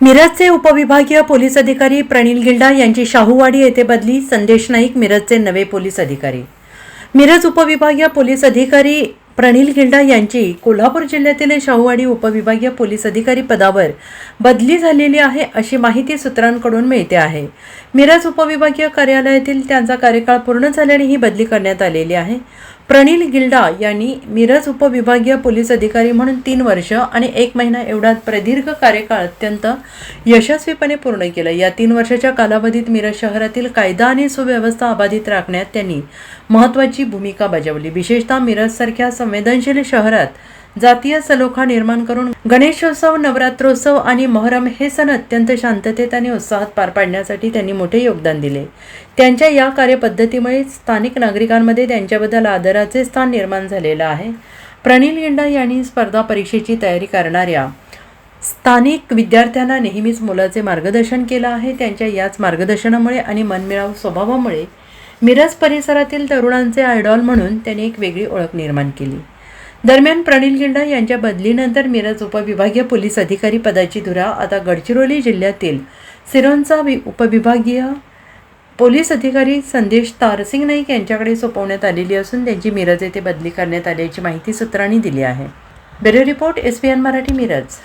मिरजचे उपविभागीय पोलीस अधिकारी प्रणील गिल्डा यांची शाहूवाडी येथे बदली. संदेश नाईक मिरजचे नवे पोलीस अधिकारी. मिरज उपविभागीय पोलीस अधिकारी प्रणील गिल्डा यांची कोल्हापूर जिल्ह्यातील शाहूवाडी उपविभागीय पोलीस अधिकारी पदावर बदली झालेली आहे अशी माहिती सूत्रांकडून मिळते आहे. मिरज उपविभागीय कार्यालयातील त्यांचा कार्यकाळ पूर्ण झाल्याने ही बदली करण्यात आलेली आहे. प्रणील गिल्डा यांनी मिरज उपविभागीय पोलीस अधिकारी म्हणून 3 वर्ष आणि 1 महिना एवढा प्रदीर्घ कार्यकाळ अत्यंत यशस्वीपणे पूर्ण केला. या 3 वर्षाच्या कालावधीत मिरज शहरातील कायदा आणि सुव्यवस्था अबाधित राखण्यात त्यांनी महत्त्वाची भूमिका बजावली. विशेषतः मिरजसारख्या संवेदनशील शहरात जातीय सलोखा निर्माण करून गणेशोत्सव, नवरात्रोत्सव आणि मोहरम हे सण अत्यंत शांततेत आणि उत्साहात पार पाडण्यासाठी त्यांनी मोठे योगदान दिले. त्यांच्या या कार्यपद्धतीमुळे स्थानिक नागरिकांमध्ये त्यांच्याबद्दल आदराचे स्थान निर्माण झालेलं आहे. प्रणील गिल्डा यांनी स्पर्धा परीक्षेची तयारी करणाऱ्या स्थानिक विद्यार्थ्यांना नेहमीच मोलाचे मार्गदर्शन केलं आहे. त्यांच्या याच मार्गदर्शनामुळे आणि मनमिळावू स्वभावामुळे मिरज परिसरातील तरुणांचे आयडॉल म्हणून त्यांनी एक वेगळी ओळख निर्माण केली. दरम्यान प्रणील गिल्डा यांच्या बदलीनंतर मिरज उपविभागीय पोलीस अधिकारी पदाची धुरा आता गडचिरोली जिल्ह्यातील सिरोंचा उपविभागीय पोलीस अधिकारी संदेश तारसिंग नाईक यांच्याकडे सोपवण्यात आलेली असून त्यांची मिरज येथे बदली करण्यात आल्याची माहिती सूत्रांनी दिली आहे. Bureau report SBN Marathi Miraj.